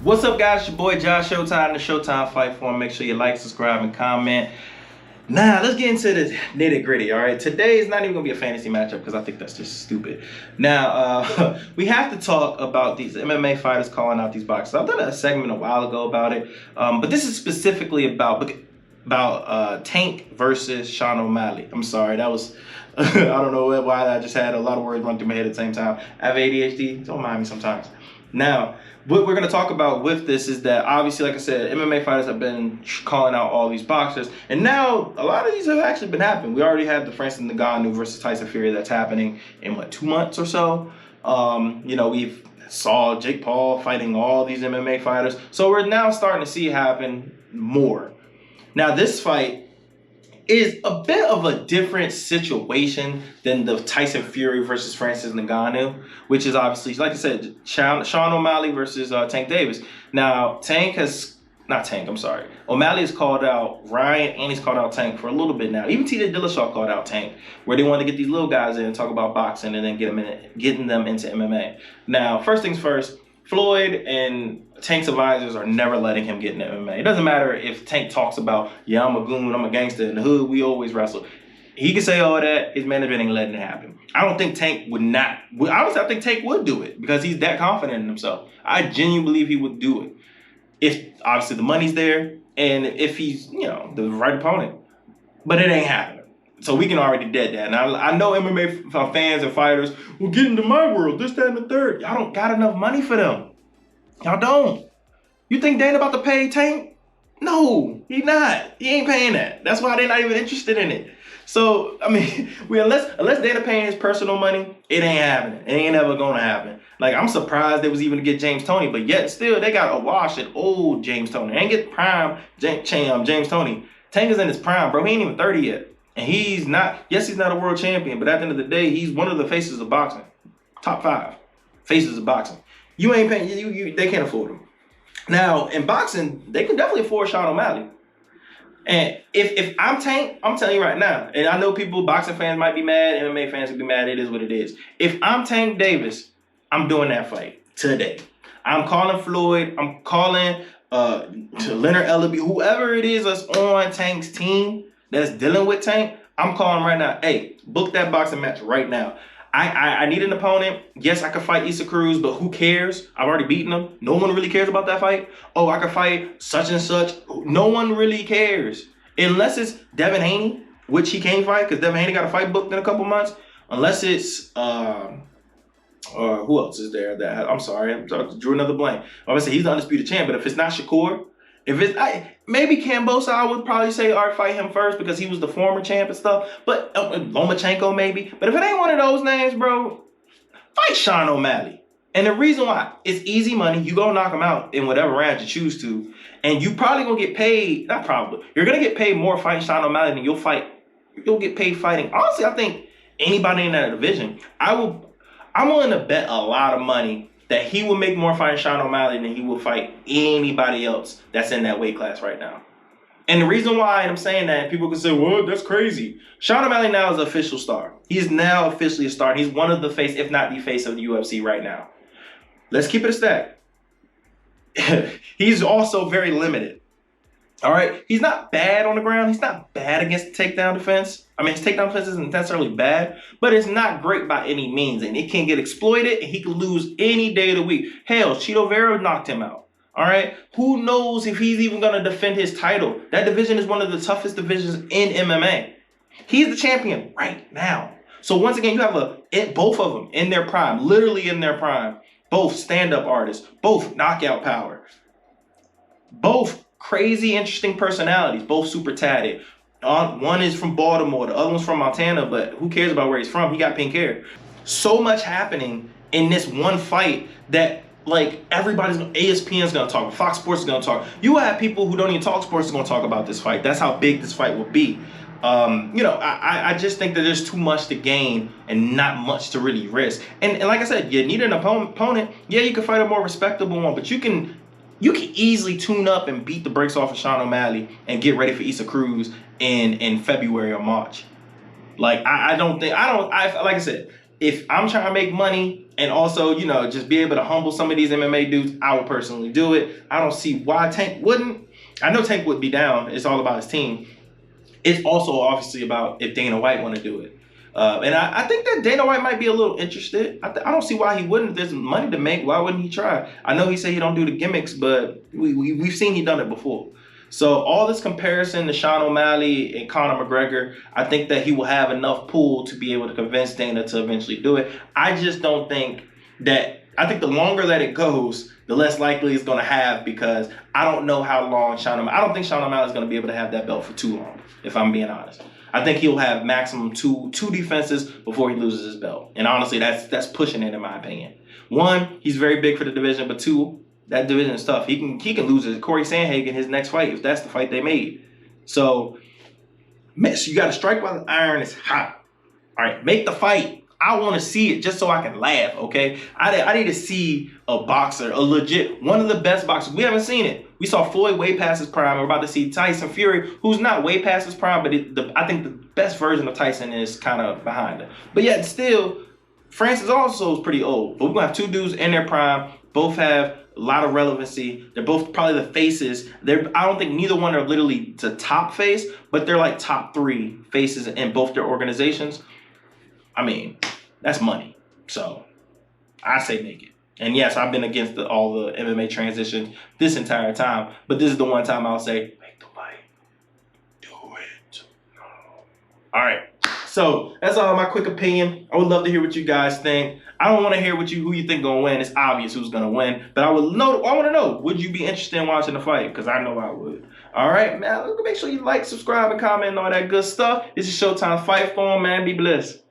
What's up, guys? It's your boy Josh Showtime, the Showtime Fight Form. Make sure you like, subscribe, and comment. Now, let's get into the nitty gritty, all right? Today is not even going to be a fantasy matchup because I think that's just stupid. Now, we have to talk about these MMA fighters calling out these boxers. I've done a segment a while ago about it, but this is specifically about Tank versus Sean O'Malley. I'm sorry, that was, I don't know why I just had a lot of words run through my head at the same time. I have ADHD, don't mind me sometimes. Now, what we're going to talk about with this is that obviously, like I said, MMA fighters have been calling out all these boxers, and now a lot of these have actually been happening. We already had the Francis Ngannou versus Tyson Fury that's happening in what, 2 months or so. We've saw Jake Paul fighting all these MMA fighters, so we're now starting to see it happen more. Now, this fight is a bit of a different situation than the Tyson Fury versus Francis Ngannou, which is obviously, like I said, Sean O'Malley versus Tank Davis. Now, O'Malley has called out Ryan and he's called out Tank for a little bit now. Even TJ Dillashaw called out Tank, where they wanted to get these little guys in and talk about boxing and then getting them into MMA. Now, first things first, Floyd and Tank's advisors are never letting him get into MMA. It doesn't matter if Tank talks about, yeah, I'm a goon, I'm a gangster in the hood, we always wrestle. He can say all that, his management ain't letting it happen. I don't think Tank would not, honestly, I think Tank would do it because he's that confident in himself. I genuinely believe he would do it. If, obviously, the money's there and if he's, the right opponent. But it ain't happening. So we can already dead that. Now, I know MMA fans and fighters will get into my world, this, that, and the third. Y'all don't got enough money for them. Y'all don't. You think they ain't about to pay Tank? No, he not. He ain't paying that. That's why they're not even interested in it. So, I mean, unless Dana paying his personal money, it ain't happening. It ain't ever gonna happen. Like, I'm surprised they was even to get James Toney, but yet still they got a wash at old James Toney. They ain't get prime James Toney. Tank is in his prime, bro. He ain't even 30 yet. And he's not a world champion, but at the end of the day, he's one of the faces of boxing. Top 5 faces of boxing. You ain't paying, they can't afford him. Now, in boxing, they can definitely afford Sean O'Malley. And if I'm Tank, I'm telling you right now, and I know boxing fans might be mad, MMA fans will be mad, it is what it is. If I'm Tank Davis, I'm doing that fight today. I'm calling Floyd, I'm calling Leonard Ellaby, whoever it is that's on Tank's team that's dealing with Tank, I'm calling right now. Hey, book that boxing match right now. I need an opponent. Yes, I could fight Issa Cruz, but who cares? I've already beaten him. No one really cares about that fight. Oh, I could fight such and such. No one really cares. Unless it's Devin Haney, which he can't fight because Devin Haney got a fight booked in a couple months. Unless it's, who else is there? I'm sorry, I drew another blank. Obviously, he's the undisputed champ, but if it's not Shakur, if it's maybe Kambosa, I would probably say, all right, fight him first because he was the former champ and stuff. But Lomachenko maybe. But if it ain't one of those names, bro, fight Sean O'Malley. And the reason why, it's easy money. You go knock him out in whatever round you choose to, and you probably gonna get paid. Not probably. You're gonna get paid more fighting Sean O'Malley than you'll get paid fighting. Honestly, I think anybody in that division, I'm willing to bet a lot of money that he will make more fighting Sean O'Malley than he will fight anybody else that's in that weight class right now. And the reason why I'm saying that, people can say, well, that's crazy. Sean O'Malley now is an official star. He's now officially a star. He's one of the face, if not the face of the UFC right now. Let's keep it a stack. He's also very limited. All right? He's not bad on the ground. He's not bad against the takedown defense. I mean, his takedown defense isn't necessarily bad, but it's not great by any means. And it can get exploited, and he could lose any day of the week. Hell, Chito Vera knocked him out. All right? Who knows if he's even going to defend his title? That division is one of the toughest divisions in MMA. He's the champion right now. So once again, you have both of them in their prime, literally in their prime. Both stand-up artists, both knockout power, both crazy, interesting personalities, both super tatted. One is from Baltimore, the other one's from Montana, but who cares about where he's from? He got pink hair. So much happening in this one fight that, like, ESPN's gonna talk, Fox Sports is gonna talk. You will have people who don't even talk sports gonna talk about this fight. That's how big this fight will be. I just think that there's too much to gain and not much to really risk. And like I said, you need an opponent. Yeah, you can fight a more respectable one, but you can easily tune up and beat the brakes off of Sean O'Malley and get ready for Issa Cruz in February or March. Like, like I said, if I'm trying to make money And also, you know, just be able to humble some of these MMA dudes. I would personally do it. I don't see why Tank wouldn't. I know Tank would be down. It's all about his team. It's also obviously about if Dana White want to do it. And I think that Dana White might be a little interested. I don't see why he wouldn't. If there's money to make, why wouldn't he try? I know he said he don't do the gimmicks, but we've seen he done it before. So all this comparison to Sean O'Malley and Conor McGregor, I think that he will have enough pull to be able to convince Dana to eventually do it. I just don't think that. I think the longer that it goes, the less likely it's going to have, because I don't know how long I don't think Sean O'Malley is going to be able to have that belt for too long, if I'm being honest. I think he'll have maximum two defenses before he loses his belt. And honestly, that's pushing it in my opinion. One, he's very big for the division, but two, that division is tough. He can lose his Corey Sandhagen his next fight if that's the fight they made. So, you got to strike while the iron is hot. All right, make the fight. I want to see it just so I can laugh, okay? I need to see a boxer, a legit, one of the best boxers. We haven't seen it. We saw Floyd way past his prime. We're about to see Tyson Fury, who's not way past his prime, but I think the best version of Tyson is kind of behind him. But yet still, Francis also is pretty old. But we're going to have two dudes in their prime. Both have a lot of relevancy. They're both probably the faces. I don't think neither one are literally the top face, but they're like top 3 faces in both their organizations. I mean, that's money. So I say make it. And yes, I've been against all the MMA transition this entire time, but this is the one time I'll say, make the fight. Do it. All right. So that's all my quick opinion. I would love to hear what you guys think. I don't want to hear who you think gonna win. It's obvious who's gonna win, but I want to know, would you be interested in watching the fight? Because I know I would. All right, man. Make sure you like, subscribe, and comment, and all that good stuff. This is Showtime Fight Form, man. Be blessed.